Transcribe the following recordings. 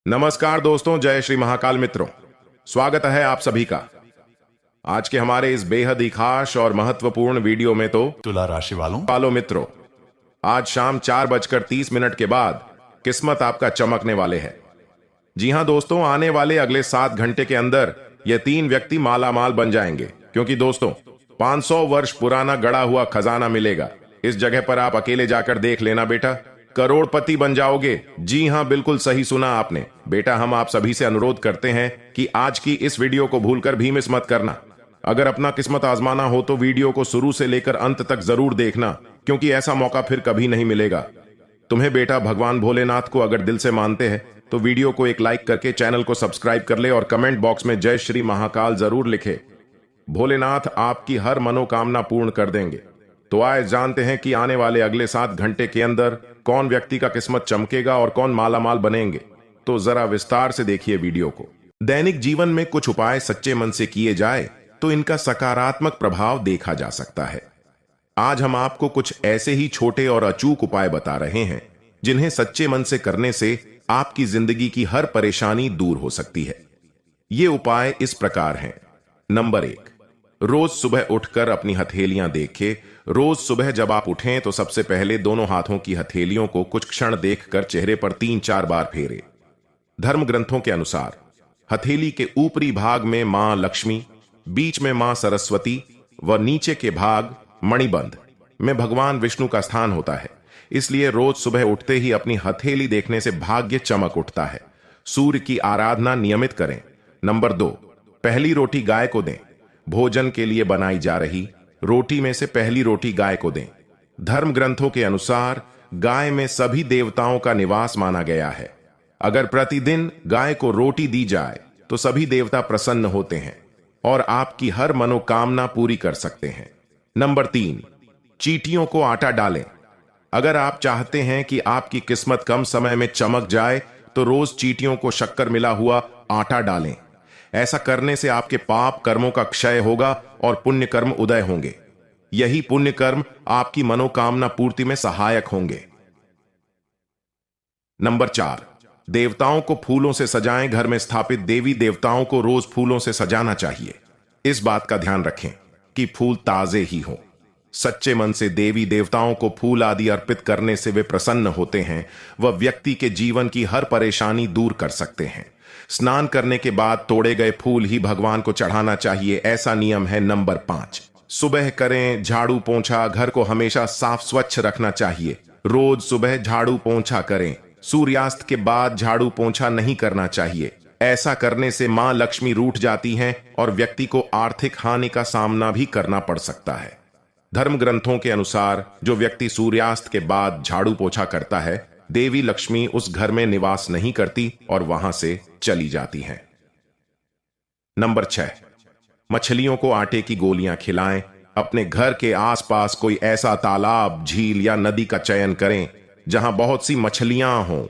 नमस्कार दोस्तों, जय श्री महाकाल मित्रों। स्वागत है आप सभी का आज के हमारे इस बेहद ही खास और महत्वपूर्ण वीडियो में। तो तुला राशि वालों मित्रों, आज शाम 4:30 के बाद किस्मत आपका चमकने वाले है। जी हां दोस्तों, आने वाले अगले 7 घंटे के अंदर ये 3 व्यक्ति माला माल बन जाएंगे, क्योंकि दोस्तों 500 वर्ष पुराना गड़ा हुआ खजाना मिलेगा। इस जगह पर आप अकेले जाकर देख लेना बेटा, करोड़पति बन जाओगे। जी हां, बिल्कुल सही सुना आपने बेटा। हम आप सभी से अनुरोध करते हैं कि आज की इस वीडियो को भूलकर भी मिस मत करना। अगर अपना किस्मत आजमाना हो तो वीडियो को शुरू से लेकर अंत तक जरूर देखना, क्योंकि ऐसा मौका फिर कभी नहीं मिलेगा तुम्हें बेटा। भगवान भोलेनाथ को अगर दिल से मानते हैं तो वीडियो को एक लाइक करके चैनल को सब्सक्राइब कर ले और कमेंट बॉक्स में जय श्री महाकाल जरूर लिखे। भोलेनाथ आपकी हर मनोकामना पूर्ण कर देंगे। तो आए जानते हैं कि आने वाले अगले 7 घंटे के अंदर कौन व्यक्ति का किस्मत चमकेगा और कौन मालामाल बनेंगे। तो जरा विस्तार से देखिए वीडियो को। दैनिक जीवन में कुछ उपाय सच्चे मन से किए जाए तो इनका सकारात्मक प्रभाव देखा जा सकता है। आज हम आपको कुछ ऐसे ही छोटे और अचूक उपाय बता रहे हैं जिन्हें सच्चे मन से करने से आपकी जिंदगी की हर परेशानी दूर हो सकती है। ये उपाय इस प्रकार हैं। नंबर 1, रोज सुबह उठकर अपनी हथेलियां देखें। रोज सुबह जब आप उठें तो सबसे पहले दोनों हाथों की हथेलियों को कुछ क्षण देखकर चेहरे पर 3-4 बार फेरे। धर्म ग्रंथों के अनुसार हथेली के ऊपरी भाग में मां लक्ष्मी, बीच में मां सरस्वती व नीचे के भाग मणिबंध में भगवान विष्णु का स्थान होता है। इसलिए रोज सुबह उठते ही अपनी हथेली देखने से भाग्य चमक उठता है। सूर्य की आराधना नियमित करें। नंबर 2, पहली रोटी गाय को दें। भोजन के लिए बनाई जा रही रोटी में से पहली रोटी गाय को दें। धर्म ग्रंथों के अनुसार गाय में सभी देवताओं का निवास माना गया है। अगर प्रतिदिन गाय को रोटी दी जाए तो सभी देवता प्रसन्न होते हैं और आपकी हर मनोकामना पूरी कर सकते हैं। नंबर 3, चींटियों को आटा डालें। अगर आप चाहते हैं कि आपकी किस्मत कम समय में चमक जाए तो रोज चींटियों को शक्कर मिला हुआ आटा डालें। ऐसा करने से आपके पाप कर्मों का क्षय होगा और पुण्य कर्म उदय होंगे। यही पुण्य कर्म आपकी मनोकामना पूर्ति में सहायक होंगे। नंबर 4, देवताओं को फूलों से सजाएं। घर में स्थापित देवी देवताओं को रोज फूलों से सजाना चाहिए। इस बात का ध्यान रखें कि फूल ताजे ही हों। सच्चे मन से देवी देवताओं को फूल आदि अर्पित करने से वे प्रसन्न होते हैं। वह व्यक्ति के जीवन की हर परेशानी दूर कर सकते हैं। स्नान करने के बाद तोड़े गए फूल ही भगवान को चढ़ाना चाहिए, ऐसा नियम है। नंबर 5, सुबह करें झाड़ू पोंछा। घर को हमेशा साफ स्वच्छ रखना चाहिए। रोज सुबह झाड़ू पोंछा करें। सूर्यास्त के बाद झाड़ू पोंछा नहीं करना चाहिए। ऐसा करने से मां लक्ष्मी रूठ जाती हैं और व्यक्ति को आर्थिक हानि का सामना भी करना पड़ सकता है। धर्म ग्रंथों के अनुसार जो व्यक्ति सूर्यास्त के बाद झाड़ू पोछा करता है, देवी लक्ष्मी उस घर में निवास नहीं करती और वहां से चली जाती हैं। नंबर 6, मछलियों को आटे की गोलियां खिलाएं। अपने घर के आसपास कोई ऐसा तालाब, झील या नदी का चयन करें जहां बहुत सी मछलियां हों।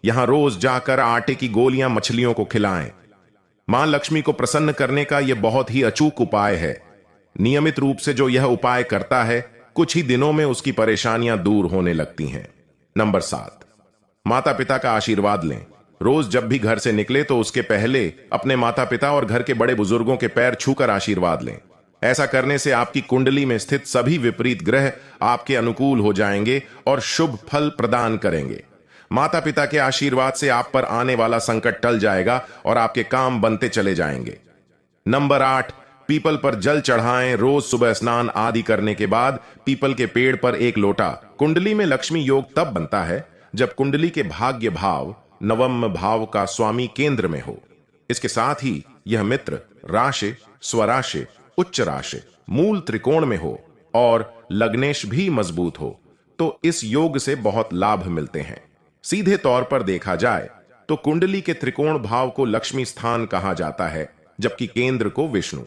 यहां रोज जाकर आटे की गोलियां मछलियों को खिलाएं। मां लक्ष्मी को प्रसन्न करने का यह बहुत ही अचूक उपाय है। नियमित रूप से जो यह उपाय करता है, कुछ ही दिनों में उसकी परेशानियां दूर होने लगती हैं। नंबर 7, माता पिता का आशीर्वाद लें। रोज जब भी घर से निकले तो उसके पहले अपने माता पिता और घर के बड़े बुजुर्गों के पैर छूकर आशीर्वाद लें। ऐसा करने से आपकी कुंडली में स्थित सभी विपरीत ग्रह आपके अनुकूल हो जाएंगे और शुभ फल प्रदान करेंगे। माता पिता के आशीर्वाद से आप पर आने वाला संकट टल जाएगा और आपके काम बनते चले जाएंगे। नंबर 8, पीपल पर जल चढ़ाएं। रोज सुबह स्नान आदि करने के बाद पीपल के पेड़ पर एक लोटा। कुंडली में लक्ष्मी योग तब बनता है जब कुंडली के भाग्य भाव नवम भाव का स्वामी केंद्र में हो। इसके साथ ही यह मित्र राशि, स्वराशि, उच्च राशि, मूल त्रिकोण में हो और लग्नेश भी मजबूत हो तो इस योग से बहुत लाभ मिलते हैं। सीधे तौर पर देखा जाए तो कुंडली के त्रिकोण भाव को लक्ष्मी स्थान कहा जाता है, जबकि केंद्र को विष्णु।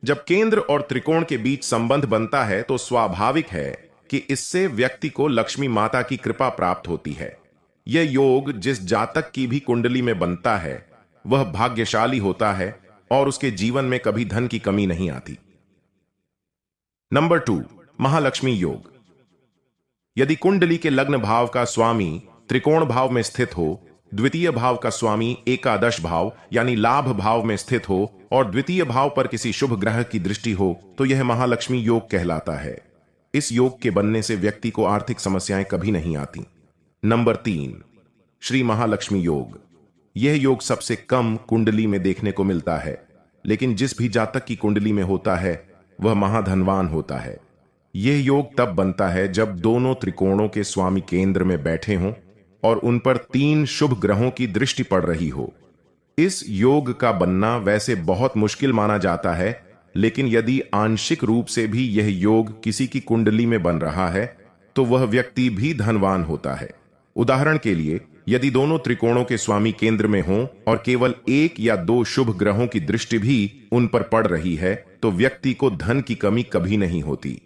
जब केंद्र और त्रिकोण के बीच संबंध बनता है तो स्वाभाविक है कि इससे व्यक्ति को लक्ष्मी माता की कृपा प्राप्त होती है। यह योग जिस जातक की भी कुंडली में बनता है वह भाग्यशाली होता है और उसके जीवन में कभी धन की कमी नहीं आती। नंबर 2, महालक्ष्मी योग। यदि कुंडली के लग्न भाव का स्वामी त्रिकोण भाव में स्थित हो द्वितीय भाव का स्वामी एकादश भाव यानी लाभ भाव में स्थित हो और द्वितीय भाव पर किसी शुभ ग्रह की दृष्टि हो तो यह महालक्ष्मी योग कहलाता है। इस योग के बनने से व्यक्ति को आर्थिक समस्याएं कभी नहीं आती। नंबर 3, श्री महालक्ष्मी योग। यह योग सबसे कम कुंडली में देखने को मिलता है, लेकिन जिस भी जातक की कुंडली में होता है वह महाधनवान होता है। यह योग तब बनता है जब दोनों त्रिकोणों के स्वामी केंद्र में बैठे हों और उन पर 3 शुभ ग्रहों की दृष्टि पड़ रही हो। इस योग का बनना वैसे बहुत मुश्किल माना जाता है, लेकिन यदि आंशिक रूप से भी यह योग किसी की कुंडली में बन रहा है तो वह व्यक्ति भी धनवान होता है। उदाहरण के लिए, यदि दोनों त्रिकोणों के स्वामी केंद्र में हों और केवल 1 या 2 शुभ ग्रहों की दृष्टि भी उन पर पड़ रही है तो व्यक्ति को धन की कमी कभी नहीं होती।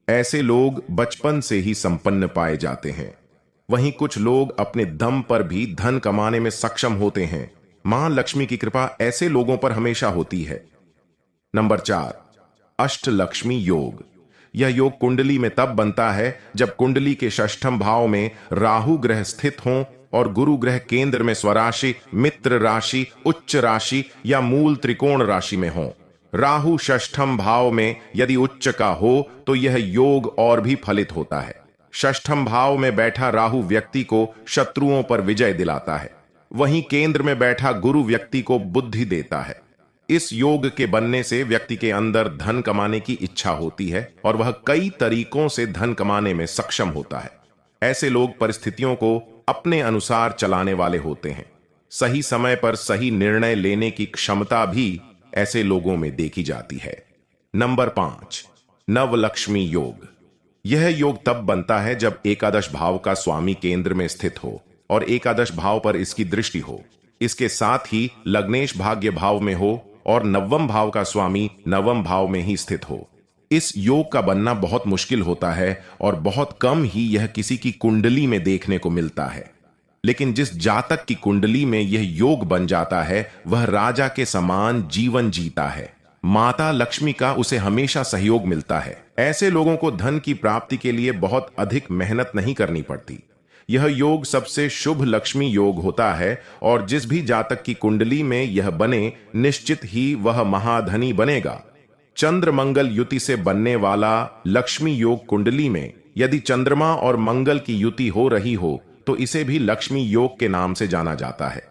ऐसे लोग बचपन से ही संपन्न पाए जाते हैं। वहीं कुछ लोग अपने दम पर भी धन कमाने में सक्षम होते हैं। मां लक्ष्मी की कृपा ऐसे लोगों पर हमेशा होती है। नंबर 4, अष्टलक्ष्मी योग। यह योग कुंडली में तब बनता है जब कुंडली के षष्ठम भाव में राहु ग्रह स्थित हों और गुरु ग्रह केंद्र में स्वराशि, मित्र राशि, उच्च राशि या मूल त्रिकोण राशि में हो। राहु षष्ठम भाव में यदि उच्च का हो तो यह योग और भी फलित होता है। षष्ठम भाव में बैठा राहु व्यक्ति को शत्रुओं पर विजय दिलाता है, वहीं केंद्र में बैठा गुरु व्यक्ति को बुद्धि देता है। इस योग के बनने से व्यक्ति के अंदर धन कमाने की इच्छा होती है और वह कई तरीकों से धन कमाने में सक्षम होता है। ऐसे लोग परिस्थितियों को अपने अनुसार चलाने वाले होते हैं। सही समय पर सही निर्णय लेने की क्षमता भी ऐसे लोगों में देखी जाती है। नंबर 5, नवलक्ष्मी योग। यह योग तब बनता है जब एकादश भाव का स्वामी केंद्र में स्थित हो और एकादश भाव पर इसकी दृष्टि हो। इसके साथ ही लग्नेश भाग्य भाव में हो और नवम भाव का स्वामी नवम भाव में ही स्थित हो। इस योग का बनना बहुत मुश्किल होता है और बहुत कम ही यह किसी की कुंडली में देखने को मिलता है। लेकिन जिस जातक की कुंडली में यह योग बन जाता है वह राजा के समान जीवन जीता है। माता लक्ष्मी का उसे हमेशा सहयोग मिलता है। ऐसे लोगों को धन की प्राप्ति के लिए बहुत अधिक मेहनत नहीं करनी पड़ती। यह योग सबसे शुभ लक्ष्मी योग होता है और जिस भी जातक की कुंडली में यह बने निश्चित ही वह महाधनी बनेगा। चंद्र मंगल युति से बनने वाला लक्ष्मी योग कुंडली में यदि चंद्रमा और मंगल की युति हो रही हो तो इसे भी लक्ष्मी योग के नाम से जाना जाता है।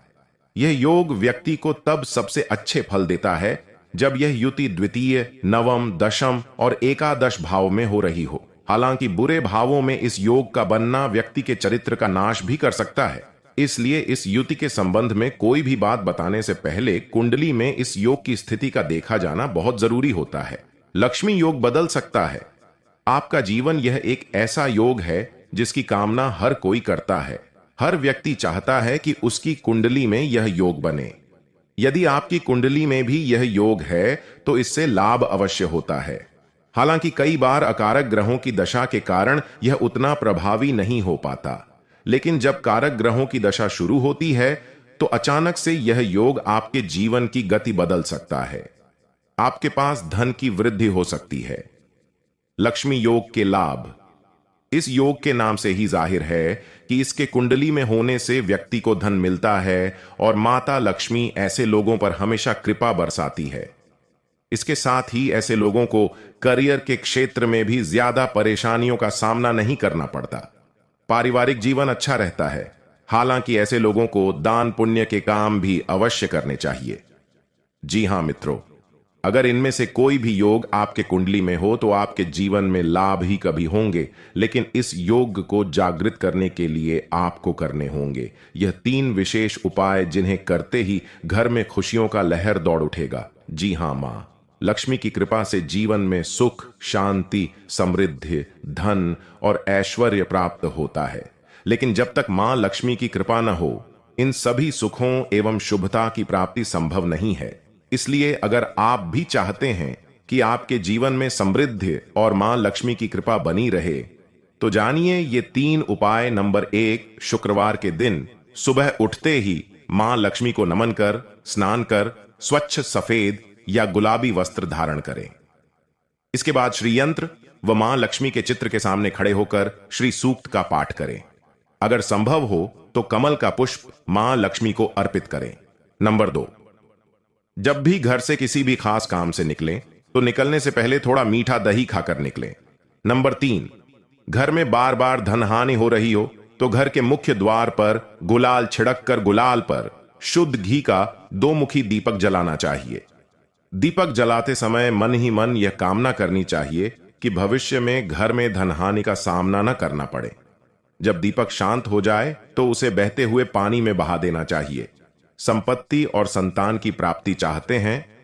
यह योग व्यक्ति को तब सबसे अच्छे फल देता है जब यह युति द्वितीय, नवम, दशम और एकादश भाव में हो रही हो। हालांकि बुरे भावों में इस योग का बनना व्यक्ति के चरित्र का नाश भी कर सकता है। इसलिए इस युति के संबंध में कोई भी बात बताने से पहले कुंडली में इस योग की स्थिति का देखा जाना बहुत जरूरी होता है। लक्ष्मी योग बदल सकता है आपका जीवन। यह एक ऐसा योग है जिसकी कामना हर कोई करता है। हर व्यक्ति चाहता है कि उसकी कुंडली में यह योग बने। यदि आपकी कुंडली में भी यह योग है तो इससे लाभ अवश्य होता है। हालांकि कई बार अकारक ग्रहों की दशा के कारण यह उतना प्रभावी नहीं हो पाता, लेकिन जब कारक ग्रहों की दशा शुरू होती है तो अचानक से यह योग आपके जीवन की गति बदल सकता है। आपके पास धन की वृद्धि हो सकती है। लक्ष्मी योग के लाभ। इस योग के नाम से ही जाहिर है कि इसके कुंडली में होने से व्यक्ति को धन मिलता है और माता लक्ष्मी ऐसे लोगों पर हमेशा कृपा बरसाती है। इसके साथ ही ऐसे लोगों को करियर के क्षेत्र में भी ज्यादा परेशानियों का सामना नहीं करना पड़ता। पारिवारिक जीवन अच्छा रहता है। हालांकि ऐसे लोगों को दान पुण्य के काम भी अवश्य करने चाहिए। जी हां मित्रों, अगर इनमें से कोई भी योग आपके कुंडली में हो तो आपके जीवन में लाभ ही कभी होंगे, लेकिन इस योग को जागृत करने के लिए आपको करने होंगे यह 3 विशेष उपाय, जिन्हें करते ही घर में खुशियों का लहर दौड़ उठेगा। जी हां, मां लक्ष्मी की कृपा से जीवन में सुख, शांति, समृद्धि, धन और ऐश्वर्य प्राप्त होता है। लेकिन जब तक मां लक्ष्मी की कृपा न हो इन सभी सुखों एवं शुभता की प्राप्ति संभव नहीं है। इसलिए अगर आप भी चाहते हैं कि आपके जीवन में समृद्धि और मां लक्ष्मी की कृपा बनी रहे तो जानिए ये 3 उपाय। नंबर 1, शुक्रवार के दिन सुबह उठते ही मां लक्ष्मी को नमन कर स्नान कर स्वच्छ सफेद या गुलाबी वस्त्र धारण करें। इसके बाद श्री यंत्र व मां लक्ष्मी के चित्र के सामने खड़े होकर श्री सूक्त का पाठ करें। अगर संभव हो तो कमल का पुष्प मां लक्ष्मी को अर्पित करें। नंबर 2, जब भी घर से किसी भी खास काम से निकलें तो निकलने से पहले थोड़ा मीठा दही खाकर निकलें। नंबर 3, घर में बार बार धन हानि हो रही हो तो घर के मुख्य द्वार पर गुलाल छिड़क कर गुलाल पर शुद्ध घी का 2 मुखी दीपक जलाना चाहिए। दीपक जलाते समय मन ही मन यह कामना करनी चाहिए कि भविष्य में घर में धन हानि का सामना न करना पड़े। जब दीपक शांत हो जाए तो उसे बहते हुए पानी में बहा देना चाहिए। संपत्ति और संतान की प्राप्ति चाहते हैं